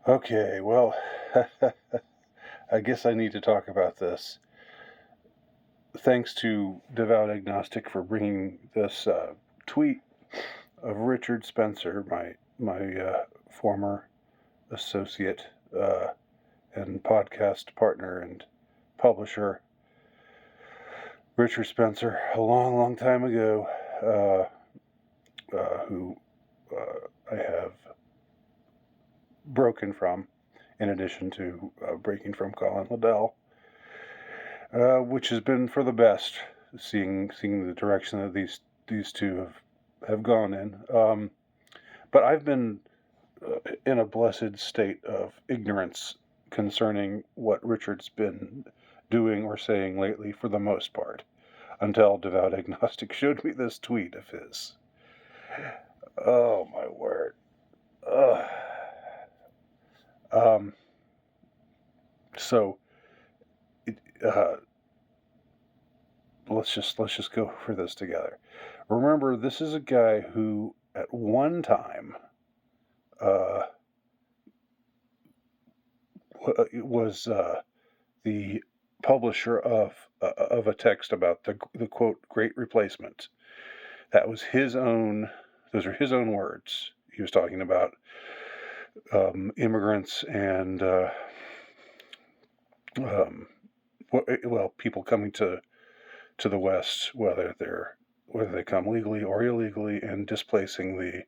Okay, well, I guess I need to talk about this. Thanks to Devout Agnostic for bringing this tweet of Richard Spencer, my former associate and podcast partner and publisher. Richard Spencer, a long, long time ago, who I have broken from, in addition to breaking from Colin Liddell. Which has been for the best, seeing the direction that these two have gone in. But I've been in a blessed state of ignorance concerning what Richard's been doing or saying lately, for the most part, until Devout Agnostic showed me this tweet of his. Oh my word! Ugh. So. Let's just go for this together. Remember, this is a guy who, at one time, was the publisher of a text about the quote Great Replacement. That was his own. Those are his own words. He was talking about immigrants and people coming to the West, whether they come legally or illegally, and displacing the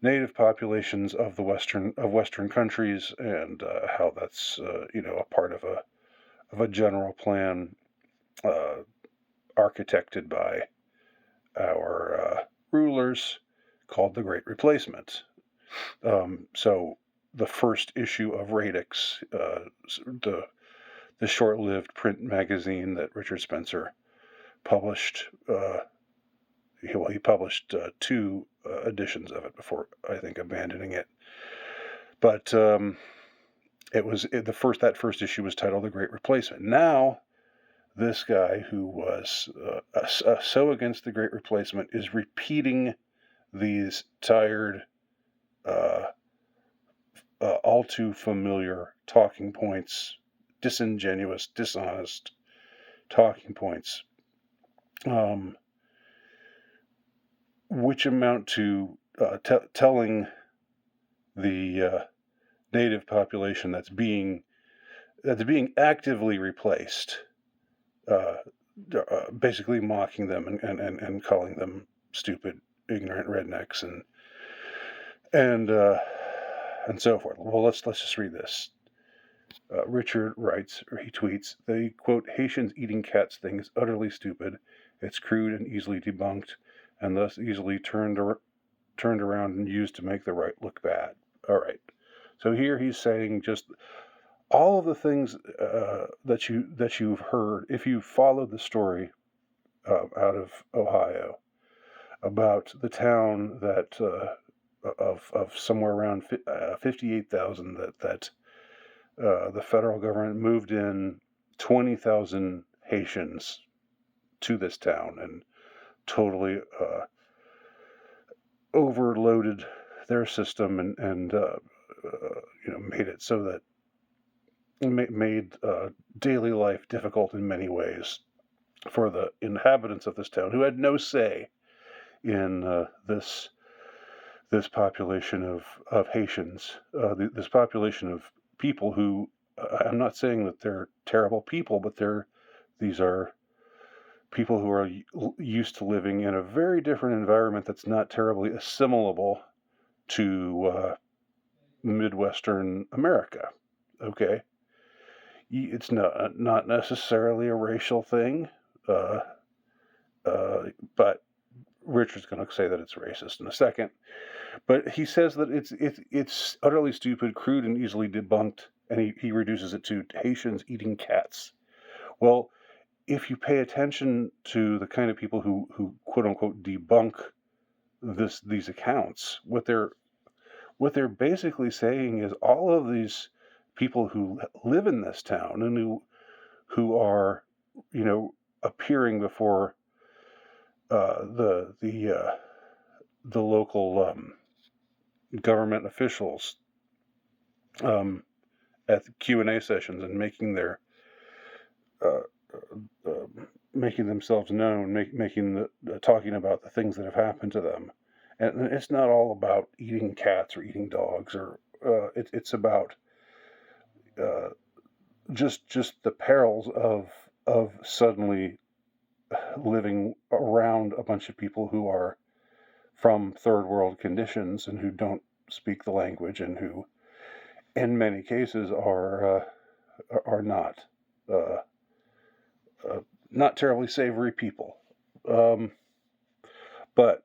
native populations of Western countries, and how that's a part of a general plan architected by our rulers called the Great Replacement. So the first issue of Radix, the short-lived print magazine that Richard Spencer published. He published two editions of it before, I think, abandoning it. But that first issue was titled "The Great Replacement." Now, this guy who was so against the Great Replacement is repeating these tired, all too familiar talking points, disingenuous, dishonest talking points, which amount to telling the native population that's being actively replaced, basically mocking them and calling them stupid, ignorant rednecks and so forth. Well, let's just read this. Richard writes, or he tweets, the quote Haitians eating cats thing is utterly stupid. It's crude and easily debunked, and thus easily turned around and used to make the right look bad. All right. So here he's saying just all of the things that you've heard, if you followed the story out of Ohio about the town that of somewhere around 58,000 that the federal government moved in 20,000 Haitians to this town and totally overloaded their system and made it so that made daily life difficult in many ways for the inhabitants of this town, who had no say in this population of Haitians, this population of people who, I'm not saying that they're terrible people, but these are people who are used to living in a very different environment that's not terribly assimilable to Midwestern America. Okay, it's not necessarily a racial thing, but Richard's going to say that it's racist in a second. But he says that it's utterly stupid, crude, and easily debunked, and he reduces it to Haitians eating cats. Well, if you pay attention to the kind of people who quote unquote debunk these accounts, what they're basically saying is all of these people who live in this town and who are appearing before the local government officials at the Q&A sessions and making their uh, making themselves known, talking about the things that have happened to them. And it's not all about eating cats or eating dogs, or it's about just the perils of suddenly living around a bunch of people who are from third world conditions and who don't speak the language, and who, in many cases, are not uh, not terribly savory people. Um, but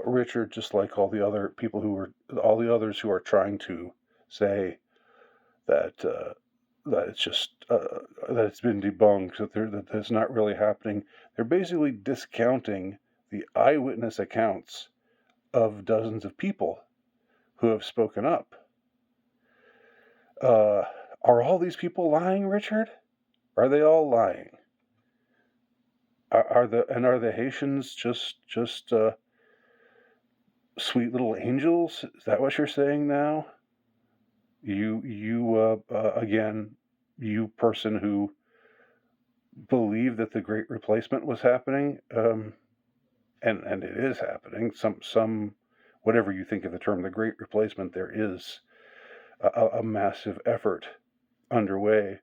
Richard, just like all the others who are trying to say that that it's just that it's been debunked, that that's not really happening, they're basically discounting the eyewitness accounts of dozens of people who have spoken up. Uh, are all these people lying, Richard? Are they all lying? Are the Haitians just sweet little angels? Is that what you're saying now? Again, you person who believed that the Great Replacement was happening, and it is happening. Some whatever you think of the term, the Great Replacement, there is a massive effort underway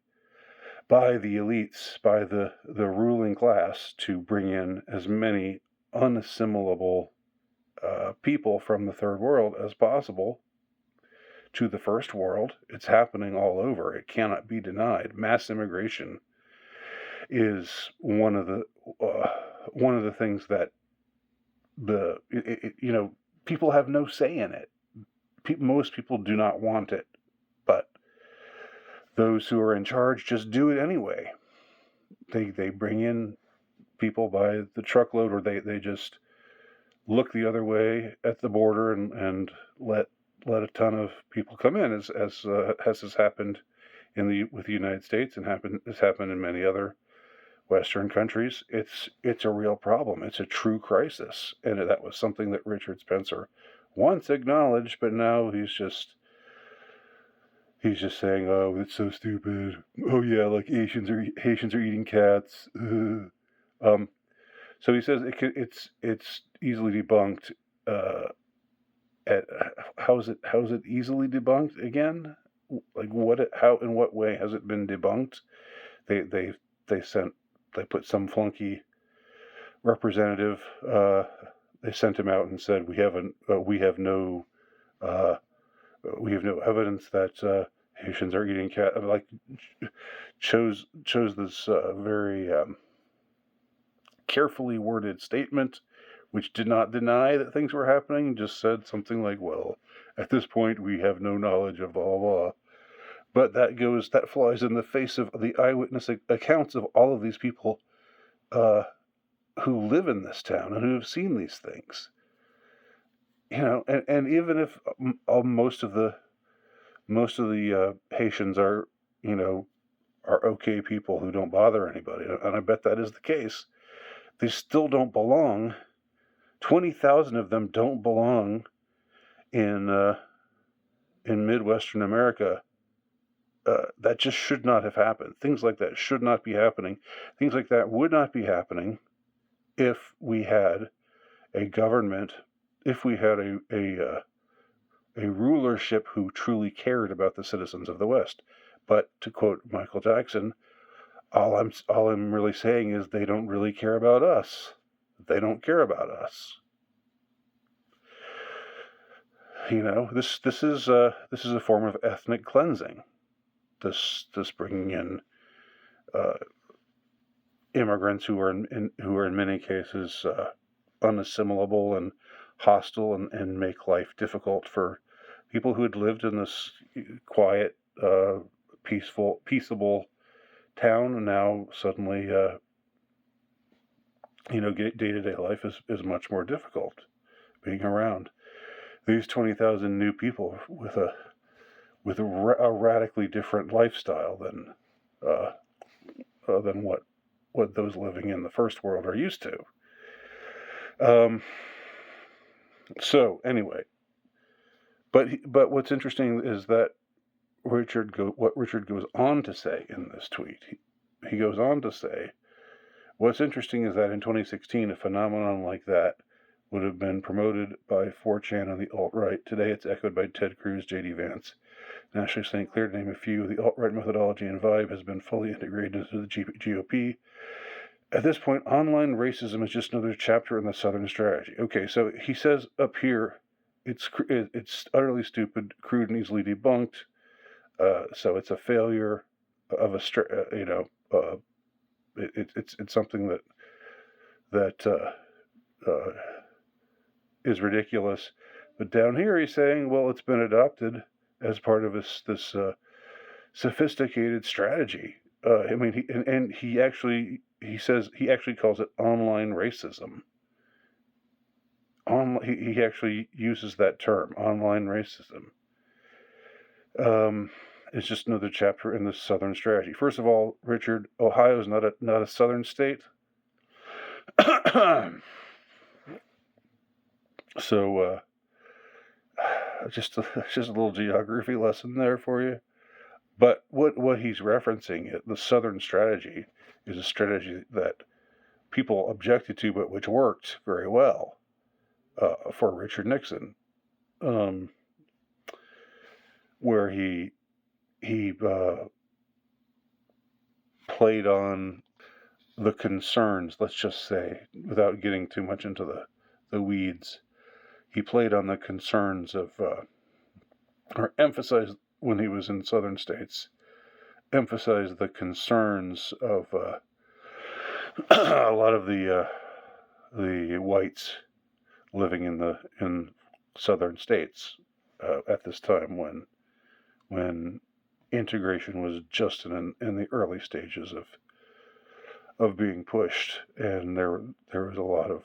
by the elites, by the ruling class, to bring in as many unassimilable people from the third world as possible to the first world. It's happening all over. It cannot be denied. Mass immigration is one of the things that people have no say in it. Most people do not want it, but those who are in charge just do it anyway. They bring in people by the truckload, or they just look the other way at the border and let a ton of people come in, as has happened with the United States, and has happened in many other Western countries. It's a real problem. It's a true crisis, and that was something that Richard Spencer once acknowledged, but now he's just saying, "Oh, it's so stupid. Oh yeah, like Haitians are eating cats." So he says it's easily debunked. How is it easily debunked again? Like in what way has it been debunked? They put some flunky representative. They sent him out and said, we have no evidence that Haitians are eating cat. Like chose this very carefully worded statement, which did not deny that things were happening. Just said something like, "Well, at this point, we have no knowledge of blah blah blah." But that flies in the face of the eyewitness accounts of all of these people who live in this town and who have seen these things. And even if most of the Haitians are okay people who don't bother anybody, and I bet that is the case, they still don't belong. 20,000 of them don't belong in Midwestern America. That just should not have happened. Things like that should not be happening. Things like that would not be happening if we had a government, if we had a rulership who truly cared about the citizens of the West. But to quote Michael Jackson, all I'm really saying is they don't really care about us. They don't care about us. This is a form of ethnic cleansing. This bringing in immigrants who are in many cases unassimilable and hostile, and make life difficult for people who had lived in this quiet, peaceable town, and now suddenly, day-to-day life is much more difficult being around these 20,000 new people with a radically different lifestyle than what those living in the first world are used to. So anyway, but what's interesting is that what Richard goes on to say in this tweet. He goes on to say, what's interesting is that in 2016, a phenomenon like that would have been promoted by 4chan and the alt-right. Today, it's echoed by Ted Cruz, J.D. Vance, National St. Clair, to name a few. The alt-right methodology and vibe has been fully integrated into the GOP. At this point, online racism is just another chapter in the Southern strategy. Okay, so he says up here, it's utterly stupid, crude, and easily debunked. So it's a failure of a it's something that is ridiculous. But down here, he's saying, well, it's been adopted as part of this sophisticated strategy. I mean, he actually calls it online racism. He actually uses that term, online racism. It's just another chapter in the Southern strategy. First of all, Richard, Ohio is not a Southern state. So just a little geography lesson there for you. But what he's referencing, the Southern strategy, is a strategy that people objected to, but which worked very well for Richard Nixon, where he played on the concerns, let's just say, without getting too much into the weeds. He played on the concerns of, or emphasized when he was in southern states, emphasized the concerns of a lot of the whites living in southern states at this time when integration was just in the early stages of being pushed, and there was a lot of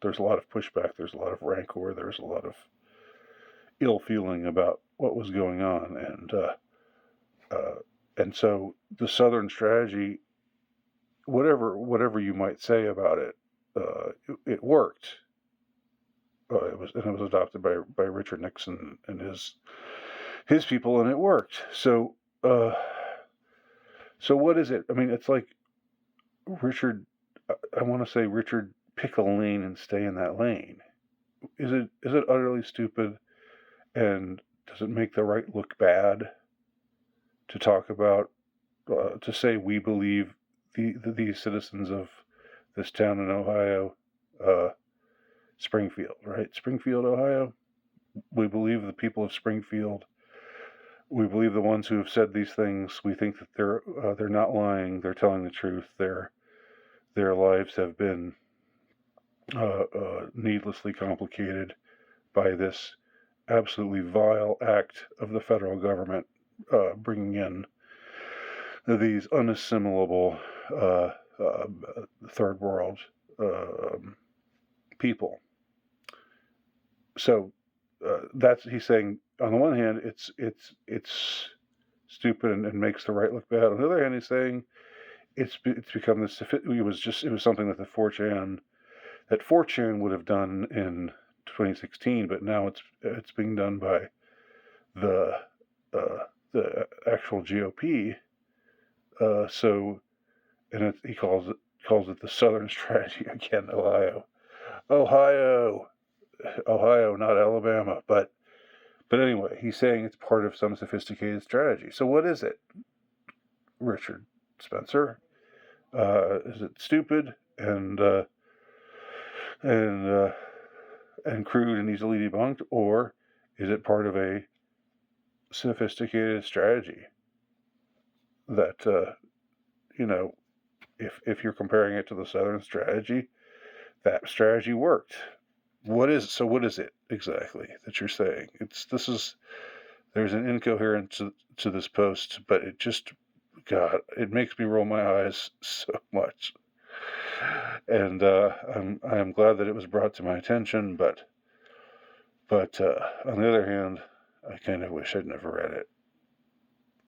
there's a lot of pushback, there's a lot of rancor, there's a lot of ill feeling about what was going on, and so the Southern strategy, whatever you might say about it, it worked. It was adopted by Richard Nixon and his people, and it worked. So what is it? I mean, it's like Richard. I want to say, Richard, pick a lane and stay in that lane. Is it utterly stupid, and does it make the right look bad to talk about, to say we believe these citizens of this town in Ohio, Springfield, right? Springfield, Ohio. We believe the people of Springfield. We believe the ones who have said these things. We think that they're not lying. They're telling the truth. Their lives have been needlessly complicated by this absolutely vile act of the federal government, bringing in these unassimilable third world people. So that's, he's saying, on the one hand, it's stupid and makes the right look bad. On the other hand, he's saying it's become this. It was something that 4chan would have done in 2016, but now it's being done by the actual GOP. He calls it the Southern strategy again. Ohio, not Alabama, but anyway, he's saying it's part of some sophisticated strategy. So what is it, Richard Spencer? Is it stupid and crude and easily debunked, or is it part of a sophisticated strategy that if you're comparing it to the Southern strategy, that strategy worked? What is it exactly that you're saying? There's an incoherence to this post, but it just, God, it makes me roll my eyes so much. And I'm glad that it was brought to my attention, but on the other hand, I kind of wish I'd never read it.